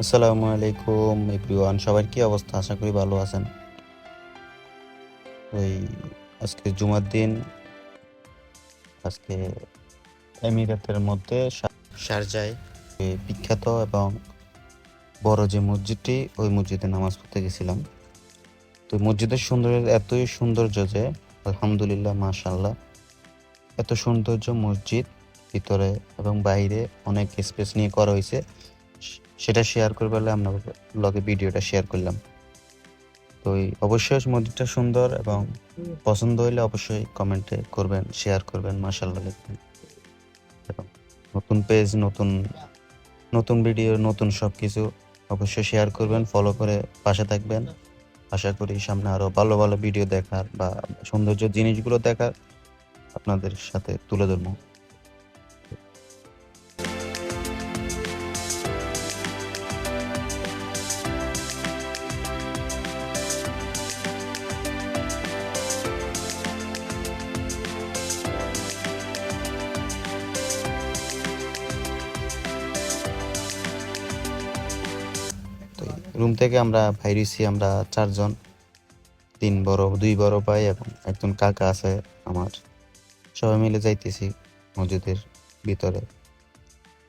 আসসালামু আলাইকুম এভরিওয়ান, সবার কি অবস্থা? আশা করি ভালো আছেন। ওই আজকে জুমার দিন, আজকে এমিরাতের মধ্যে শারজায় বিখ্যাত এবং বড় যে মসজিদটি, ওই মসজিদে নামাজ পড়তে গেছিলাম। তো মসজিদের এতই সৌন্দর্য যে আলহামদুলিল্লাহ, মাশাআল্লাহ, এত সৌন্দর্য মসজিদ ভিতরে এবং বাইরে অনেক স্পেস নিয়ে করা হয়েছে। সেটা শেয়ার করবে বলে আমরা ব্লগে ভিডিওটা শেয়ার করলাম। তো অবশ্যই মসজিদটা সুন্দর এবং পছন্দ হইলে অবশ্যই কমেন্টে করবেন, শেয়ার করবেন, মাশাআল্লাহ লিখবেন। এবং নতুন পেজ, নতুন নতুন ভিডিও, নতুন সবকিছু অবশ্যই শেয়ার করবেন, ফলো করে পাশে থাকবেন। আশা করি সামনে আরো ভালো ভালো ভিডিও দেখার বা সৌন্দর্য জিনিসগুলো দেখার আপনাদের সাথে তুলে ধরবো। তো রুম থেকে আমরা বাইরেছি, আমরা 4 জন, 2 বড় ভাই এবং একজন কাকা আছে আমার। সবাই মিলে যাইতেছি মসজিদের ভিতরে।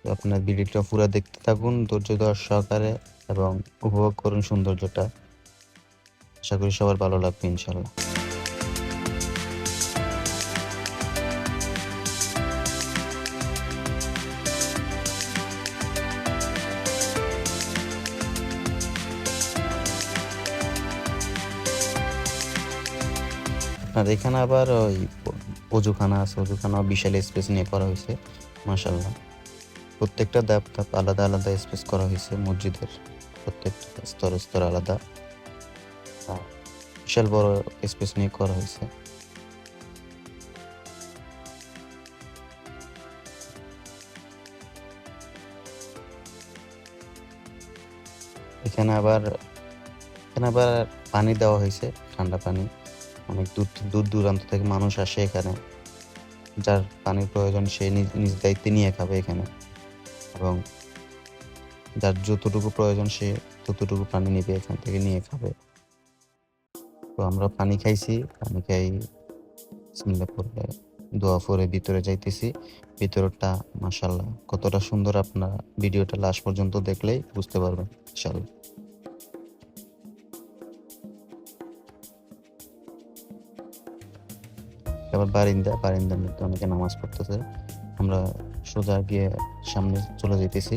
তো আপনার ভিডিওটা পুরো দেখতে থাকুন ধৈর্য ধর সহকারে এবং উপভোগ করুন সৌন্দর্যটা। আশা করি সবার ভালো লাগবে ইনশাল্লাহ। আর এখানে আবার ওই অজুখানা আছে, অজুখানা বিশাল স্পেস নিয়ে করা হয়েছে, মাশাআল্লাহ। প্রত্যেকটা ধাপ ধাপ আলাদা আলাদা স্পেস করা হয়েছে মসজিদের, প্রত্যেকটা স্তরে স্তরে আলাদা বিশাল বড় স্পেস নিয়ে করা হয়েছে। এখানে আবার পানি দেওয়া হয়েছে, ঠান্ডা পানি। অনেক দূর দূরান্ত থেকে মানুষ আসে এখানে, যার পানির প্রয়োজন সে নিজ দায়িত্বে নিয়ে খাবে এখানে, এবং যার যতটুকু প্রয়োজন সে ততটুকু পানি নিবে, এখান থেকে নিয়ে খাবে। তো আমরা পানি খাইছি, পানি খাই বিসমিল্লাহ পড়ে দোয়া পড়ে ভিতরে যাইতেছি। ভিতরটা মাশাআল্লাহ কতটা সুন্দর, আপনারা ভিডিওটা লাস্ট পর্যন্ত দেখলেই বুঝতে পারবেন ইনশাআল্লাহ। আবার বারিন্দার মধ্যে অনেকে নামাজ পড়তেছে। আমরা সোজা গিয়ে সামনে চলে যাইতেছি।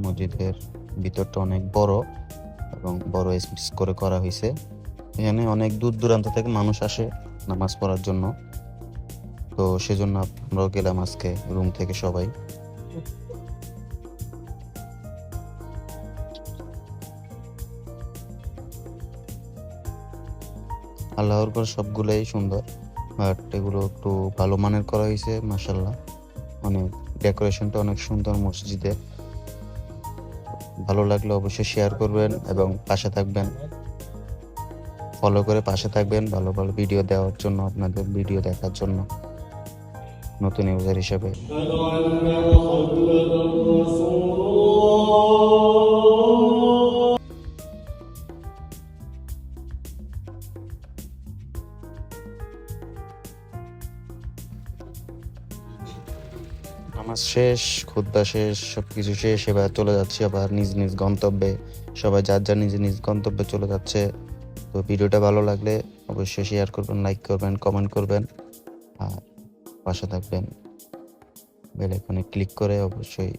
মসজিদের ভিতরটা অনেক বড় এবং বড় স্পেস করে করা হয়েছে। এখানে অনেক দূর দূরান্ত থেকে মানুষ আসে নামাজ পড়ার জন্য। তো সেজন্য আমরাও গেলাম আজকে রুম থেকে সবাই। আল্লাহর পর সবগুলোই সুন্দর, বাট এগুলো একটু ভালো মানের করা হয়েছে, মাশাআল্লাহ। অনেক ডেকোরেশনটা অনেক সুন্দর মসজিদের। ভালো লাগলে অবশ্যই শেয়ার করবেন এবং পাশে থাকবেন, ফলো করে পাশে থাকবেন ভালো ভালো ভিডিও দেওয়ার জন্য, আপনাদের ভিডিও দেখার জন্য নতুন ইউজার হিসেবে। নামাজ শেষ, খুতবা শেষ, সবকিছু শেষ। এবার চলে যাচ্ছি আবার নিজ নিজ গন্তব্যে। সবাই যার যার নিজ নিজ গন্তব্যে চলে যাচ্ছে। তো ভিডিওটা ভালো লাগলে অবশ্যই শেয়ার করবেন, লাইক করবেন, কমেন্ট করবেন আর পাশে থাকবেন। বেল আইকনে ক্লিক করে অবশ্যই